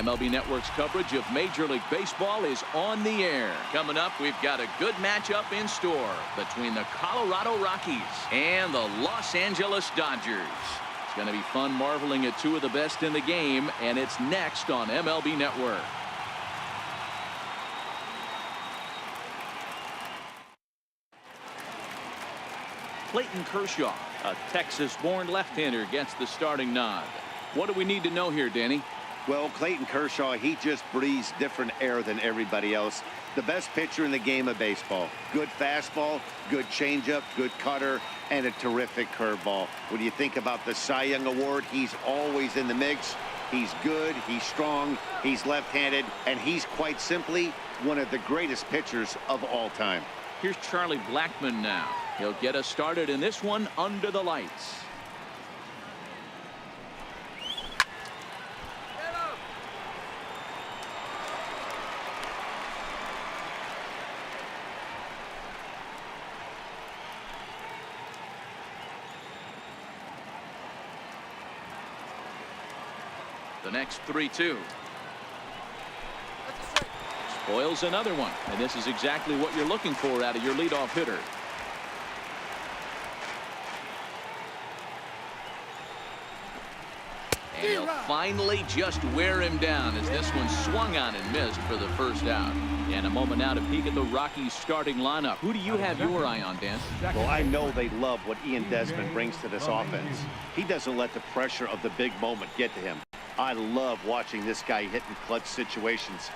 MLB Network's coverage of Major League Baseball is on the air. Coming up, we've got a good matchup in store between the Colorado Rockies and the Los Angeles Dodgers. It's going to be fun marveling at two of the best in the game, and it's next on MLB Network. Clayton Kershaw, a Texas-born left-hander, gets the starting nod. What do we need to know here, Danny? Well, Clayton Kershaw, he just breathes different air than everybody else. The best pitcher in the game of baseball. Good fastball, good changeup, good cutter, and a terrific curveball. When you think about the Cy Young Award, he's always in the mix. He's good, he's strong, he's left-handed, and he's quite simply one of the greatest pitchers of all time. Here's Charlie Blackmon now. He'll get us started in this one under the lights. The next 3-2. Spoils another one, and this is exactly what you're looking for out of your leadoff hitter. And he'll finally just wear him down as this one swung on and missed for the first out. And a moment now to peek at the Rockies starting lineup. Who do you have your eye on, Dan? Well, I know they love what Ian Desmond brings to this offense. He doesn't let the pressure of the big moment get to him. I love watching this guy hit in clutch situations.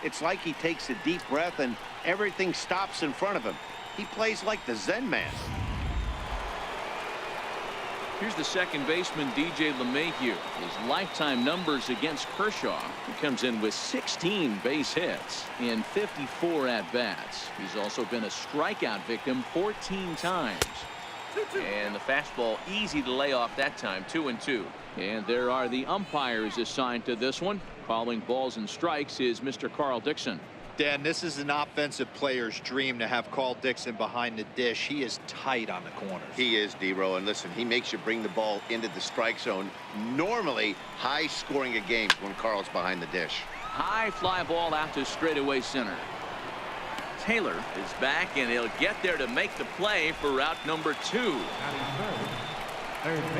It's like he takes a deep breath and everything stops in front of him. He plays like the Zen man. Here's the second baseman, DJ LeMahieu. His lifetime numbers against Kershaw. He comes in with 16 base hits in 54 at-bats. He's also been a strikeout victim 14 times. And the fastball easy to lay off that time, 2-2. And there are the umpires assigned to this one. Calling balls and strikes is Mr. Carl Dixon. Dan, this is an offensive player's dream to have Carl Dixon behind the dish. He is tight on the corners. He is, D-Row, and listen, he makes you bring the ball into the strike zone. Normally, high scoring of games when Carl's behind the dish. High fly ball out to straightaway center. Taylor is back, and he'll get there to make the play for route number 2.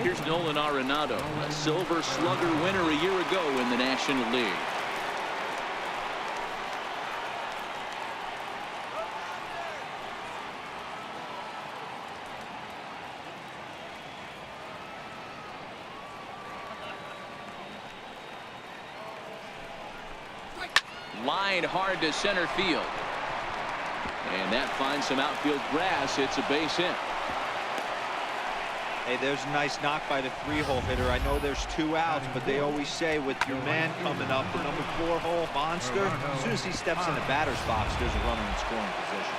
Here's Nolan Arenado, a Silver Slugger winner a year ago in the National League. Lined hard to center field. And that finds some outfield grass. It's a base hit. Hey, there's a nice knock by the 3-hole hitter. I know there's 2 outs, but they always say with your man coming up, the number 4-hole monster, as soon as he steps in the batter's box, there's a runner in scoring position.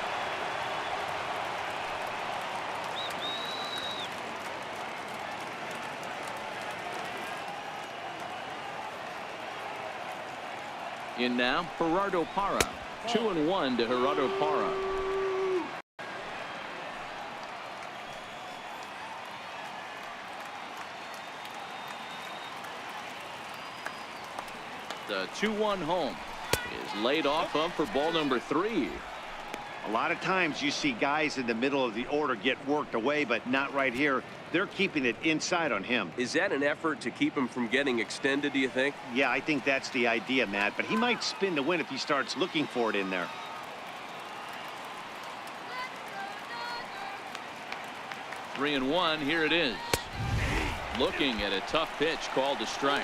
In now, Gerardo Parra. 2-1 to Gerardo Parra. The 2-1 home is laid off of for ball number 3. A lot of times you see guys in the middle of the order get worked away, but not right here. They're keeping it inside on him. Is that an effort to keep him from getting extended, do you think? Yeah, I think that's the idea, Matt, but he might spin to win if he starts looking for it in there. 3-1, here it is. Looking at a tough pitch called a strike.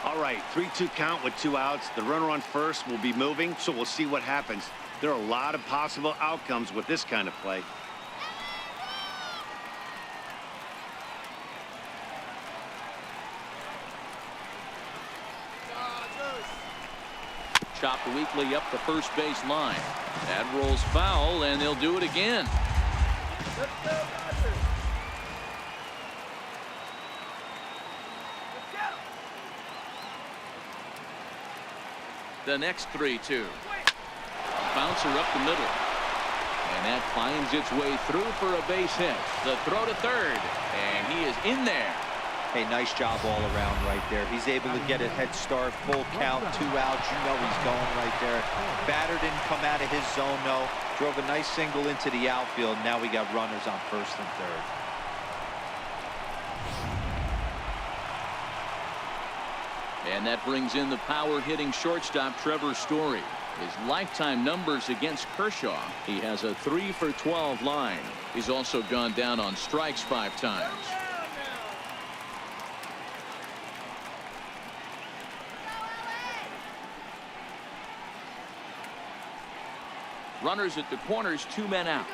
All right, 3-2 count with 2 outs. The runner on first will be moving, so we'll see what happens. There are a lot of possible outcomes with this kind of play. Chopped weakly up the first base line. That rolls foul, and they'll do it again. The next 3-2. Bouncer up the middle. And that finds its way through for a base hit. The throw to third. And he is in there. Hey, nice job all around right there. He's able to get a head start, full count, 2 outs. You know he's going right there. Batter didn't come out of his zone, though. Drove a nice single into the outfield. Now we got runners on first and third. And that brings in the power-hitting shortstop Trevor Story. His lifetime numbers against Kershaw, he has a 3 for 12 line. He's also gone down on strikes 5 times. Runners at the corners, 2 men out.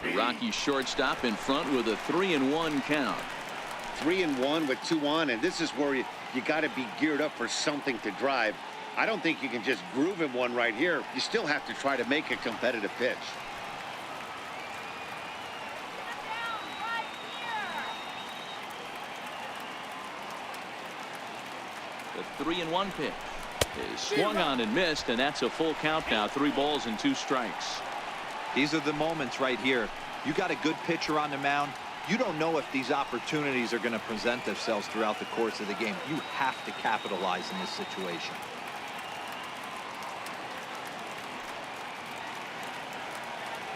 The Rockies shortstop in front with a 3-1 count. 3-1 with 2 on, and this is where you got to be geared up for something to drive. I don't think you can just groove in one right here. You still have to try to make a competitive pitch. The 3-1 pitch is swung on and missed, and that's a full count now. 3 balls and 2 strikes. These are the moments right here. You got a good pitcher on the mound. You don't know if these opportunities are going to present themselves throughout the course of the game. You have to capitalize in this situation.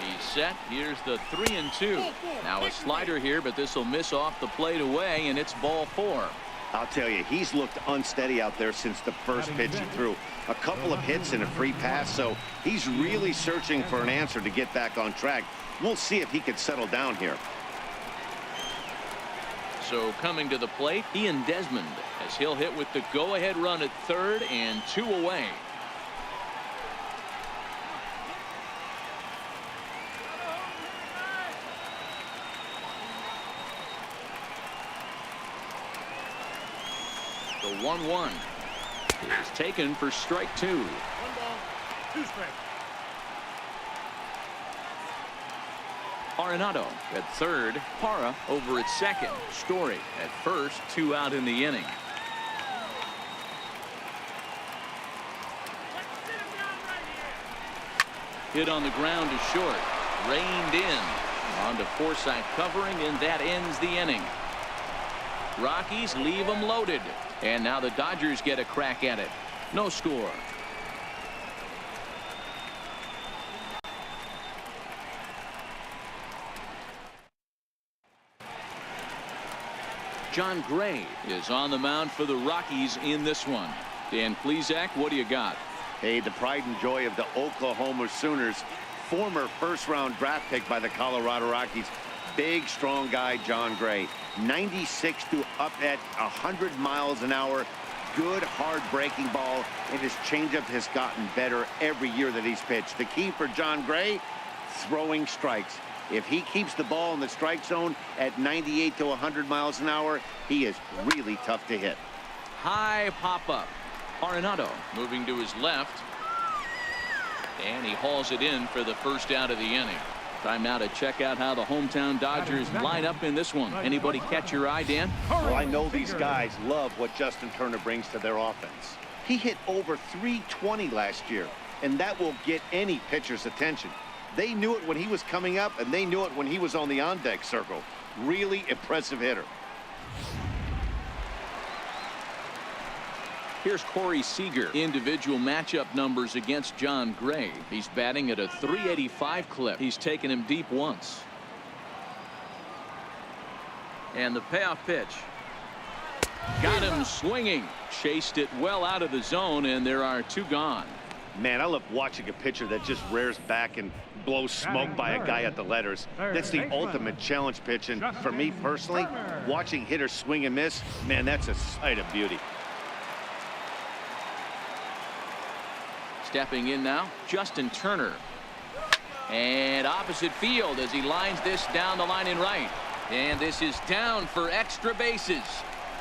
He's set. Here's the 3-2. Now a slider here, but this will miss off the plate away, and it's ball 4. I'll tell you, he's looked unsteady out there since the first pitch he threw. A couple of hits and a free pass, so he's really searching for an answer to get back on track. We'll see if he can settle down here. So coming to the plate, Ian Desmond, as he'll hit with the go-ahead run at third and 2 away. The 1-1 is taken for strike 2. 1 ball, 2 strikes. Arenado at third, Parra over at second, Story at first, 2 out in the inning. Hit on the ground to short, reined in. On to Forsythe covering, and that ends the inning. Rockies leave them loaded, and now the Dodgers get a crack at it. No score. John Gray is on the mound for the Rockies in this one. Dan Plesac, what do you got? Hey, the pride and joy of the Oklahoma Sooners, former first-round draft pick by the Colorado Rockies. Big, strong guy, John Gray. 96 to up at 100 miles an hour. Good, hard breaking ball, and his changeup has gotten better every year that he's pitched. The key for John Gray, throwing strikes. If he keeps the ball in the strike zone at 98 to 100 miles an hour, he is really tough to hit. High pop-up. Arenado moving to his left. And he hauls it in for the first out of the inning. Time now to check out how the hometown Dodgers line up in this one. Anybody catch your eye, Dan? Well, I know these guys love what Justin Turner brings to their offense. He hit over 320 last year, and that will get any pitcher's attention. They knew it when he was coming up, and they knew it when he was on the on-deck circle. Really impressive hitter. Here's Corey Seager. Individual matchup numbers against John Gray. He's batting at a .385 clip. He's taken him deep once. And the payoff pitch. Got him swinging. Chased it well out of the zone, and there are 2 gone. Man, I love watching a pitcher that just rears back and blows smoke by a guy at the letters. That's the ultimate challenge pitch, and for me personally, watching hitters swing and miss, man, that's a sight of beauty. Stepping in now, Justin Turner. And opposite field as he lines this down the line in right. And this is down for extra bases.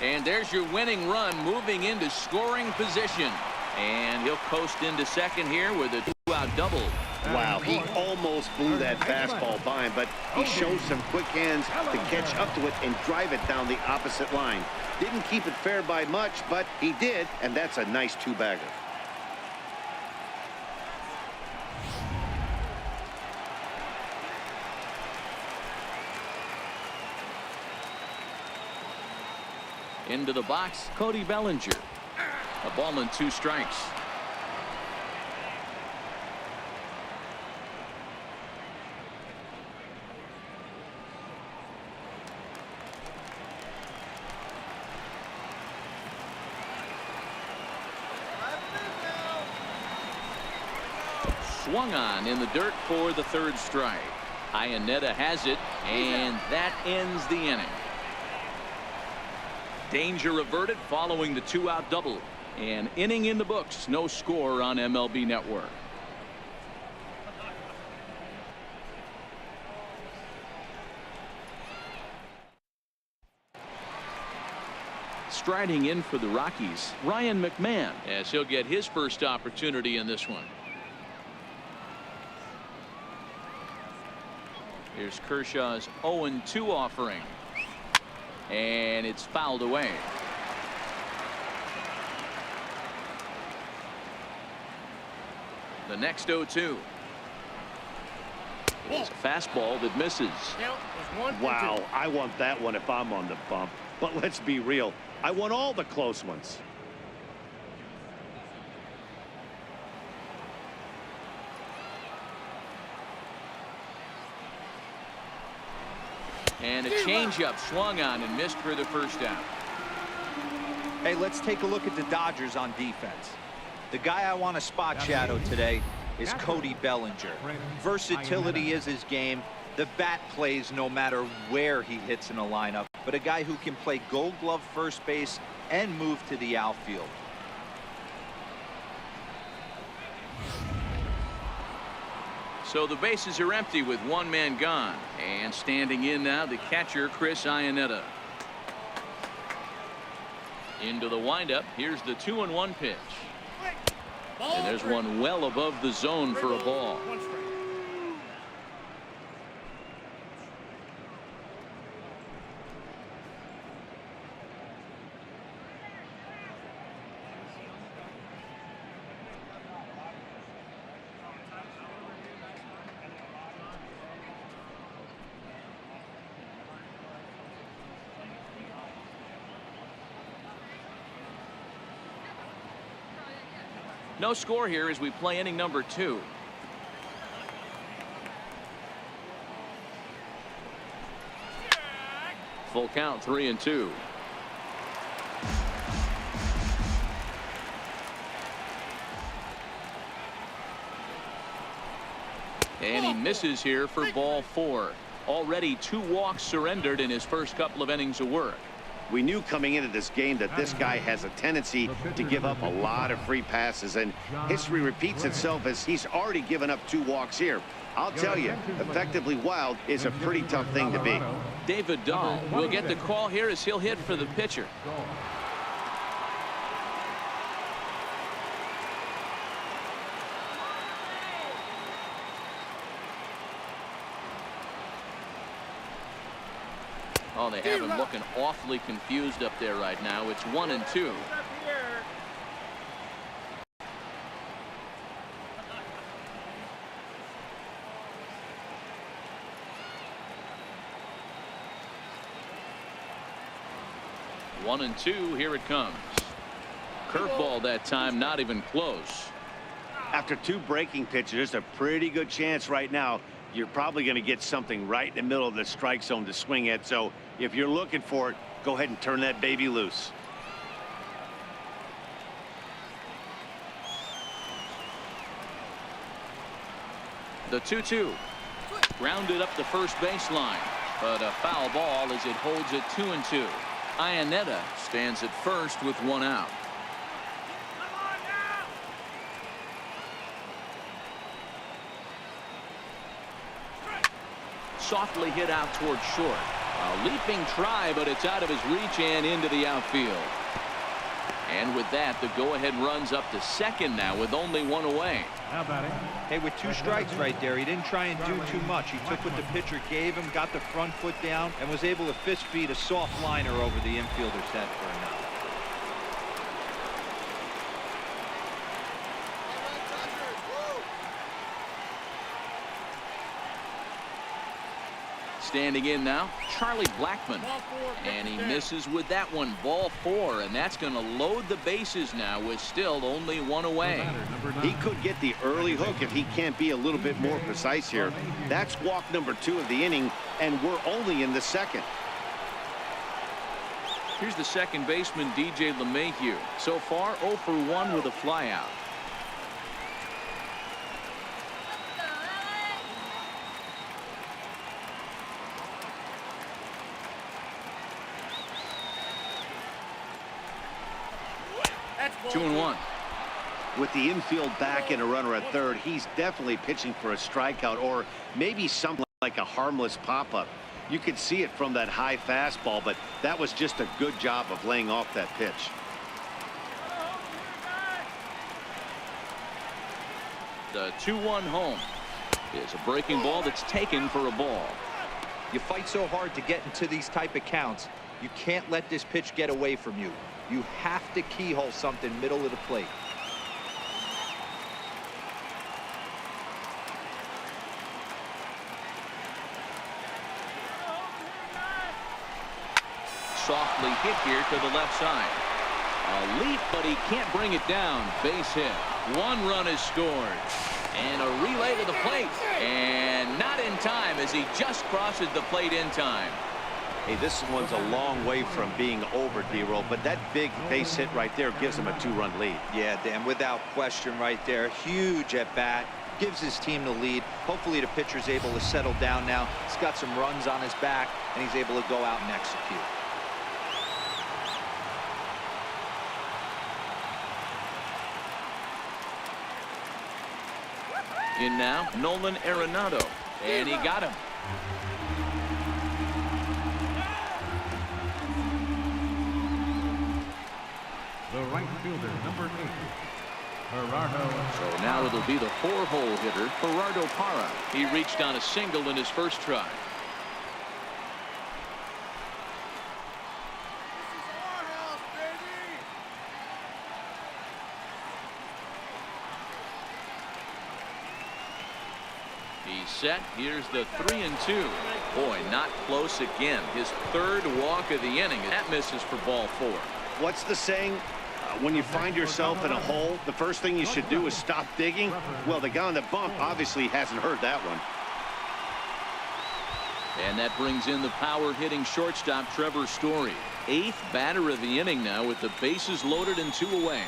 And there's your winning run moving into scoring position. And he'll coast into second here with a 2-out double. Wow, he almost blew that fastball by him, but he shows some quick hands to catch up to it and drive it down the opposite line. Didn't keep it fair by much, but he did, and that's a nice 2-bagger. Into the box, Cody Bellinger. A ball and 2 strikes. Swung on in the dirt for the 3rd strike. Iannetta has it, and that ends the inning. Danger averted following the 2-out double. An inning in the books. No score on MLB Network. Striding in for the Rockies, Ryan McMahon, as he'll get his first opportunity in this one. Here's Kershaw's 0-2 offering. And it's fouled away. The next 0-2 is a fastball that misses. Wow, I want that one if I'm on the bump. But let's be real, I want all the close ones. And a changeup swung on and missed for the 1st out. Hey, let's take a look at the Dodgers on defense. The guy I want to spot shadow today is Cody Bellinger. Versatility is his game. The bat plays no matter where he hits in a lineup, but a guy who can play Gold Glove first base and move to the outfield. So the bases are empty with 1 man gone. And standing in now, the catcher, Chris Iannetta. Into the windup. Here's the 2-1 pitch. And there's one well above the zone for a ball. No score here as we play inning number 2. Full count, 3-2. And he misses here for ball 4. Already 2 walks surrendered in his first couple of innings of work. We knew coming into this game that this guy has a tendency to give up a lot of free passes, and history repeats itself as he's already given up 2 walks here. I'll tell you, effectively wild is a pretty tough thing to be. David Dahl will get the call here as he'll hit for the pitcher. Oh, they have him looking awfully confused up there right now. It's 1-2. One and two. Here it comes. Curveball that time, not even close. After 2 breaking pitches, there's a pretty good chance right now you're probably going to get something right in the middle of the strike zone to swing at. So if you're looking for it, go ahead and turn that baby loose. The 2-2. Grounded up the first baseline, but a foul ball as it holds it 2-2. Iannetta stands at first with 1 out. Softly hit out towards short. A leaping try, but it's out of his reach and into the outfield. And with that, the go-ahead runs up to second now with only 1 away. How about it? Hey, with 2 strikes right there, he didn't try and do too much. He took what the pitcher gave him, got the front foot down, and was able to fist feed a soft liner over the infielder's head for a out. Standing in now, Charlie Blackmon. And he misses with that one. Ball 4, and that's going to load the bases now with still only 1 away. He could get the early hook if he can't be a little bit more precise here. That's walk number 2 of the inning, and we're only in the second. Here's the second baseman, DJ LeMahieu. So far, 0 for 1 with a flyout. That's 2-1. With the infield back and a runner at third, he's definitely pitching for a strikeout or maybe something like a harmless pop-up. You could see it from that high fastball, but that was just a good job of laying off that pitch. The 2-1 home is a breaking ball that's taken for a ball. You fight so hard to get into these type of counts. You can't let this pitch get away from you. You have to keyhole something middle of the plate. Softly hit here to the left side. A leap, but he can't bring it down. Base hit. 1 run is scored. And a relay to the plate. And not in time as he just crosses the plate in time. Hey, this one's a long way from being over, D-Roll, but that big base hit right there gives him a 2-run lead. Yeah, Dan, without question right there. Huge at bat. Gives his team the lead. Hopefully the pitcher's able to settle down now. He's got some runs on his back, and he's able to go out and execute. In now, Nolan Arenado. And he got him. The right fielder, number 8, Gerardo. So now it'll be the 4-hole hitter, Gerardo Parra. He reached on a single in his first try. He's set. Here's the 3-2. Boy, not close again. His 3rd walk of the inning. That misses for ball 4. What's the saying? When you find yourself in a hole, the first thing you should do is stop digging. Well, the guy on the bump obviously hasn't heard that one. And that brings in the power-hitting shortstop, Trevor Story. 8th batter of the inning now with the bases loaded and 2 away.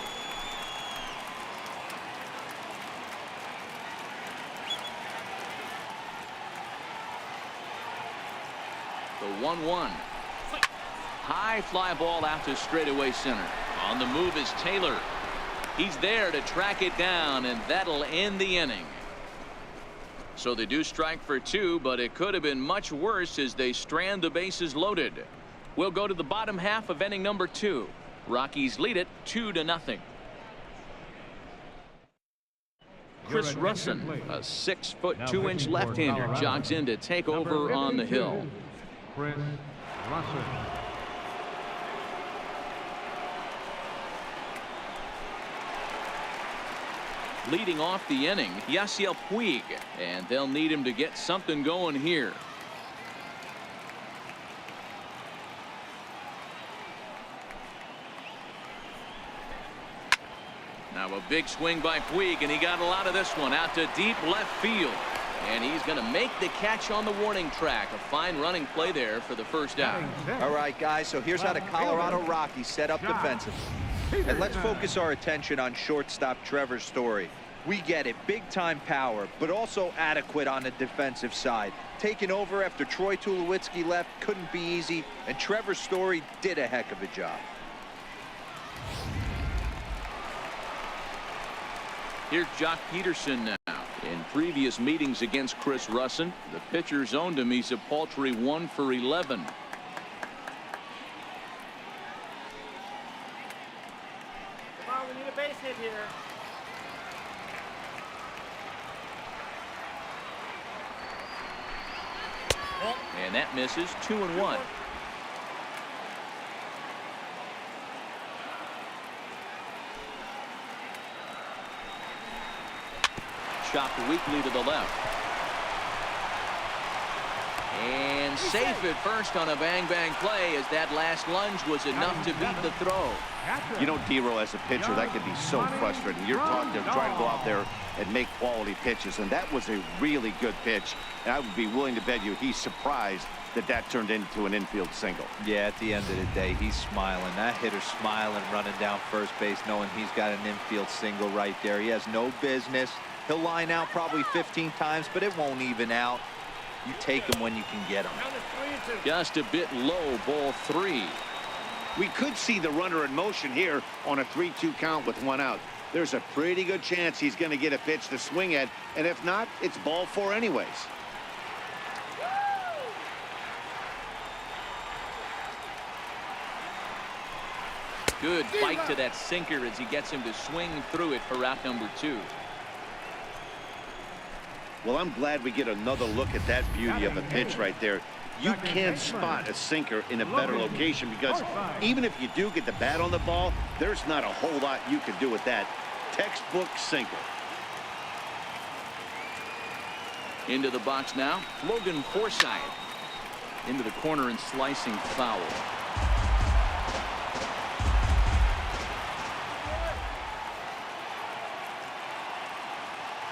The 1-1. High fly ball out to straightaway center. On the move is Taylor. He's there to track it down, and that'll end the inning. So they do strike for 2, but it could have been much worse as they strand the bases loaded. We'll go to the bottom half of inning number 2. Rockies lead it 2-0. Chris Russin, a 6'2" left-hander, jogs in to take over on the hill. Chris Russin. Leading off the inning, Yasiel Puig, and they'll need him to get something going here. Now a big swing by Puig, and he got a lot of this one out to deep left field. And he's going to make the catch on the warning track. A fine running play there for the first out. All right, guys, so here's how the Colorado Rockies set up defensively. And let's focus our attention on shortstop Trevor Story. We get it, big-time power, but also adequate on the defensive side. Taking over after Troy Tulowitzki left couldn't be easy, and Trevor Story did a heck of a job. Here's Jock Peterson now. In previous meetings against Chris Russin, the pitcher's owned him. He's a paltry 1 for 11. Come on, we need a base hit here. And that misses. 2-1. Chopped weakly to the left. And safe at first on a bang-bang play, as that last lunge was enough to beat the throw. You know, D-Roll, as a pitcher, that can be so frustrating. You're trying to go out there and make quality pitches, and that was a really good pitch. And I would be willing to bet you he's surprised that that turned into an infield single. Yeah, at the end of the day, he's smiling. That hitter's smiling, running down first base, knowing he's got an infield single right there. He has no business. He'll line out probably 15 times, but it won't even out. You take him when you can get him. Just a bit low, ball 3. We could see the runner in motion here on a 3-2 count with 1 out. There's a pretty good chance he's going to get a pitch to swing at, and if not, it's ball 4 anyways. Good bite to that sinker as he gets him to swing through it for out number 2. Well, I'm glad we get another look at that beauty of a pitch right there. You can't spot a sinker in a better location, because even if you do get the bat on the ball, there's not a whole lot you can do with that. Textbook sinker. Into the box now, Logan Forsythe. Into the corner and slicing foul.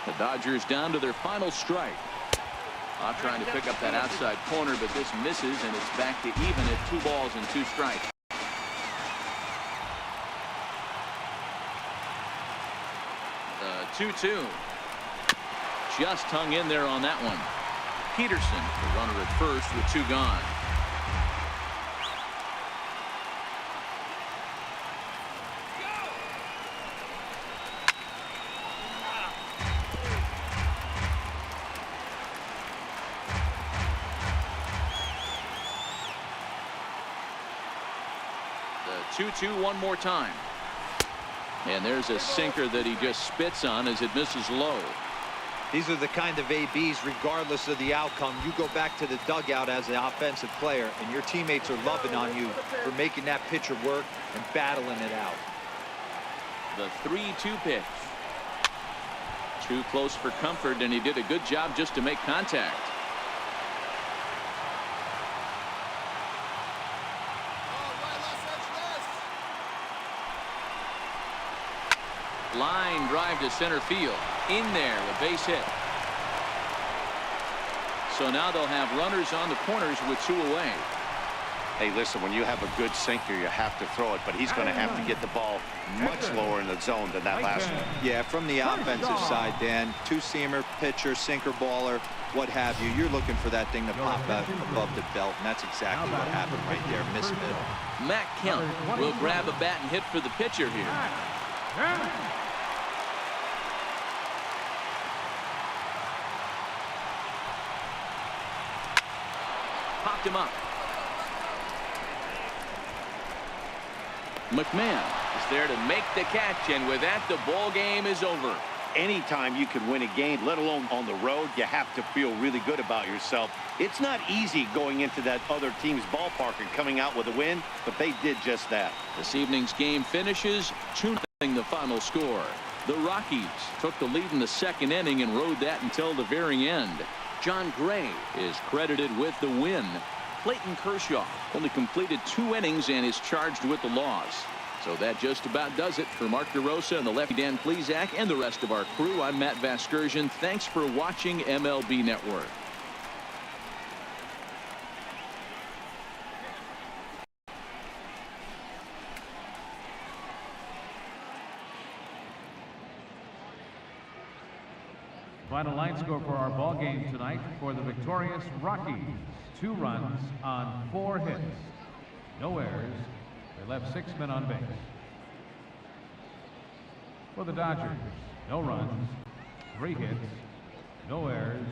The Dodgers down to their final strike. Trying to pick up that outside corner, but this misses, and it's back to even at 2 balls and 2 strikes. The 2-2. Just hung in there on that one. Peterson, the runner at first with 2 gone. The 2-2 one more time. And there's a sinker that he just spits on as it misses low. These are the kind of ABs, regardless of the outcome. You go back to the dugout as an offensive player, and your teammates are loving on you for making that pitcher work and battling it out. The 3-2 pitch. Too close for comfort, and he did a good job just to make contact. Line drive to center field. In there, a base hit. So now they'll have runners on the corners with 2 away. Hey, listen, when you have a good sinker, you have to throw it, but he's going to have to get the ball much lower in the zone than that last one. Yeah, from the offensive side, Dan, 2-seamer, pitcher, sinker baller, what have you. You're looking for that thing to pop out above the belt, and that's exactly what happened right there. Miss middle. Matt Kemp will grab a bat and hit for the pitcher here. Popped him up. McMahon is there to make the catch, and with that, the ball game is over. Anytime you can win a game, let alone on the road, you have to feel really good about yourself. It's not easy going into that other team's ballpark and coming out with a win, but they did just that. This evening's game finishes 2-0 the final score. The Rockies took the lead in the 2nd inning and rode that until the very end. John Gray is credited with the win. Clayton Kershaw only completed 2 innings and is charged with the loss. So that just about does it for Mark DeRosa and the lefty Dan Plesac and the rest of our crew. I'm Matt Vasgersian. Thanks for watching MLB Network. Final line score for our ball game tonight for the victorious Rockies. 2 runs on 4 hits. No errors. They left 6 men on base. For the Dodgers, no runs, 3 hits, no errors.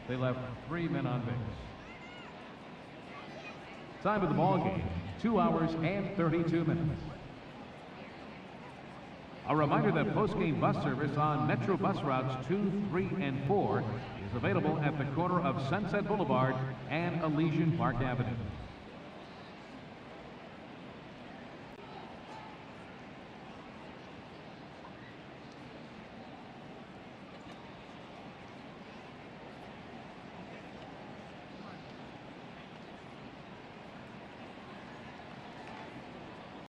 They left 3 men on base. Time of the ball game, 2 hours and 32 minutes. A reminder that post-game bus service on Metro bus routes 2, 3, and 4 is available at the corner of Sunset Boulevard and Elysian Park Avenue.